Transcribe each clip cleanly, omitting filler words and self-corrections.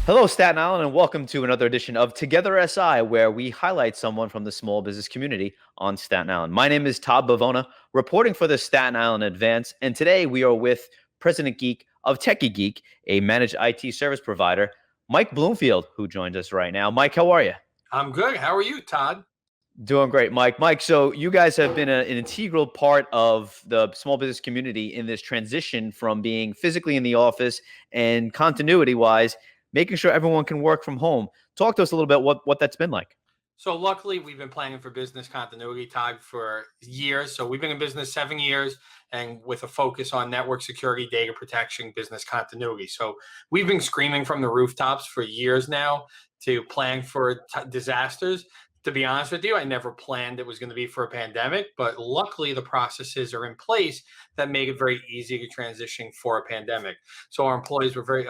Hello, Staten Island, and welcome to another edition of Together SI, where we highlight someone from the small business community on Staten Island. My name is Todd BIVONA, reporting for the Staten Island Advance, and today we are with President Geek of Tekie Geek, a managed IT service provider, Mike Bloomfield, who joins us right now. Mike, how are you? I'm good. How are you, Todd? Doing great, Mike. Mike, so you guys have been an integral part of the small business community in this transition from being physically in the office and continuity-wise, making sure everyone can work from home. Talk to us a little bit what that's been like. So luckily, we've been planning for business continuity, Todd, for years. So we've been in business 7 years and with a focus on network security, data protection, business continuity. So we've been screaming from the rooftops for years now to plan for disasters. To be honest with you, I never planned it was going to be for a pandemic, but luckily the processes are in place that make it very easy to transition for a pandemic. So our employees were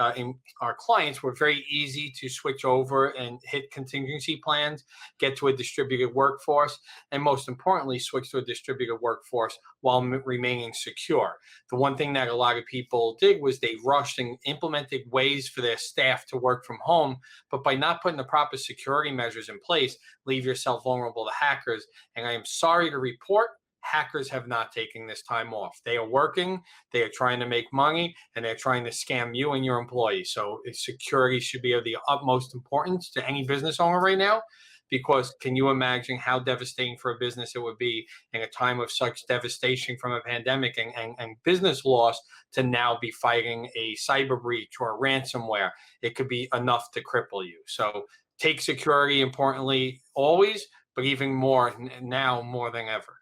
our clients were very easy to switch over and hit contingency plans, get to a distributed workforce, and most importantly, switch to a distributed workforce while remaining secure. The one thing that a lot of people did was they rushed and implemented ways for their staff to work from home, but by not putting the proper security measures in place, leave yourself vulnerable to hackers. And I am sorry to report, hackers have not taken this time off. They are working, they are trying to make money, and they're trying to scam you and your employees. So security should be of the utmost importance to any business owner right now, because can you imagine how devastating for a business it would be in a time of such devastation from a pandemic and business loss to now be fighting a cyber breach or a ransomware? It could be enough to cripple you. So take security importantly always, but even more now more than ever.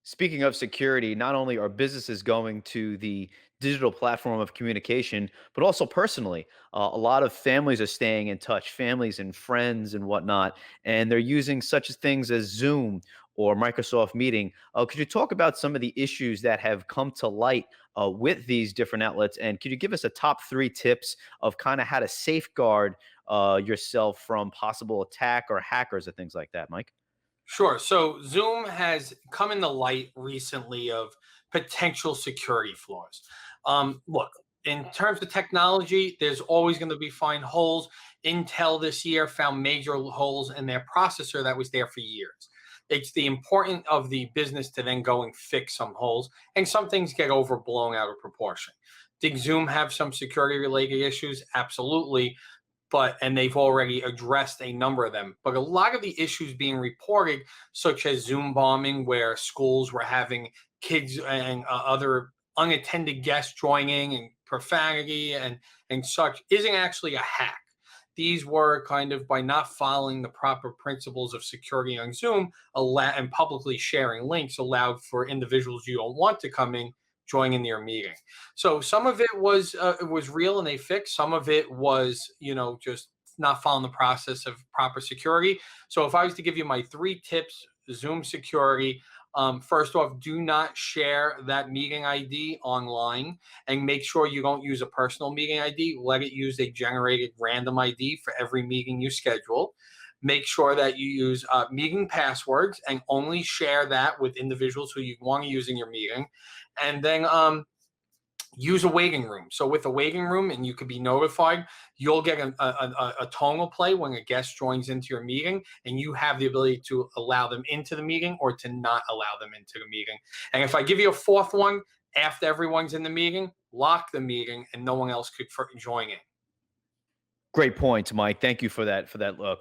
Speaking of security, not only are businesses going to the digital platform of communication, but also personally, a lot of families are staying in touch, families and friends and whatnot, and they're using such things as Zoom or Microsoft Meeting. Could you talk about some of the issues that have come to light with these different outlets? And could you give us a top three tips of kind of how to safeguard yourself from possible attack or hackers or things like that, Mike? Sure. So Zoom has come in the light recently of potential security flaws. Look, in terms of technology, there's always going to be find holes. Intel this year found major holes in their processor that was there for years. It's the important of the business to then go and fix some holes, and some things get overblown out of proportion. Did Zoom have some security related issues? Absolutely, and they've already addressed a number of them. But a lot of the issues being reported, such as Zoom bombing, where schools were having kids and other unattended guests joining, and profanity and such, isn't actually a hack. These were kind of, by not following the proper principles of security on Zoom, and publicly sharing links, allowed for individuals you don't want to come in joining their meeting. So some of it was real and they fixed. Some of it was, just not following the process of proper security. So if I was to give you my three tips, Zoom security, first off, do not share that meeting ID online, and make sure you don't use a personal meeting ID. Let it use a generated random ID for every meeting you schedule. Make sure that you use meeting passwords and only share that with individuals who you want to use in your meeting. And then use a waiting room. So with a waiting room, and you could be notified, you'll get a tonal play when a guest joins into your meeting, and you have the ability to allow them into the meeting or to not allow them into the meeting. And if I give you a fourth one, after everyone's in the meeting, lock the meeting and no one else could join in. Great point, Mike. Thank you for that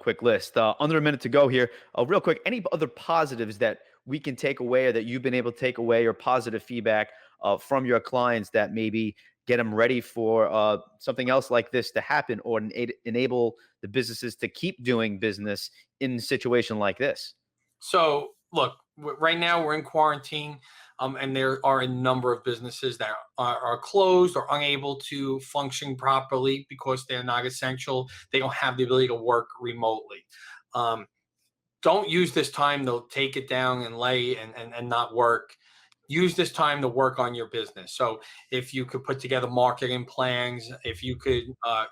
quick list. Under a minute to go here. Real quick, any other positives that we can take away or that you've been able to take away or positive feedback from your clients that maybe get them ready for something else like this to happen or enable the businesses to keep doing business in a situation like this? So look, right now we're in quarantine, and there are a number of businesses that are closed or unable to function properly because they're not essential. They don't have the ability to work remotely. Don't use this time to take it down and lay and not work. Use this time to work on your business. So if you could put together marketing plans, if you could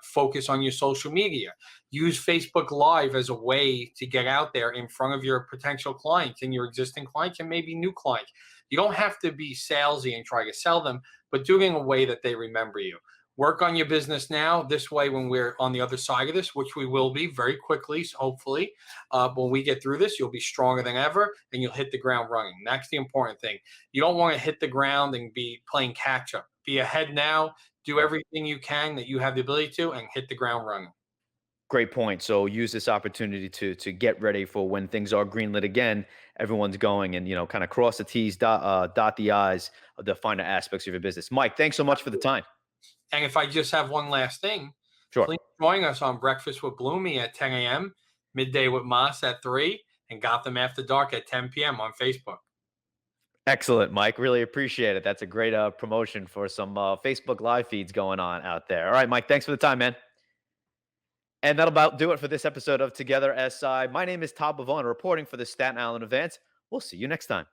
focus on your social media, use Facebook Live as a way to get out there in front of your potential clients and your existing clients and maybe new clients. You don't have to be salesy and try to sell them, but do it in a way that they remember you. Work on your business now. This way, when we're on the other side of this, which we will be very quickly, hopefully, when we get through this, you'll be stronger than ever and you'll hit the ground running. That's the important thing. You don't want to hit the ground and be playing catch up. Be ahead now, do Right. everything you can that you have the ability to, and hit the ground running. Great point. So use this opportunity to get ready for when things are greenlit again. Everyone's going and kind of cross the T's, dot the I's of the finer aspects of your business. Mike, thanks so much for the time. And if I just have one last thing, Sure. please join us on Breakfast with Bloomy at 10 a.m., Midday with Moss at 3, and Gotham After Dark at 10 p.m. on Facebook. Excellent, Mike. Really appreciate it. That's a great promotion for some Facebook live feeds going on out there. All right, Mike. Thanks for the time, man. And that'll about do it for this episode of Together SI. My name is Todd BIVONA, reporting for the Staten Island event. We'll see you next time.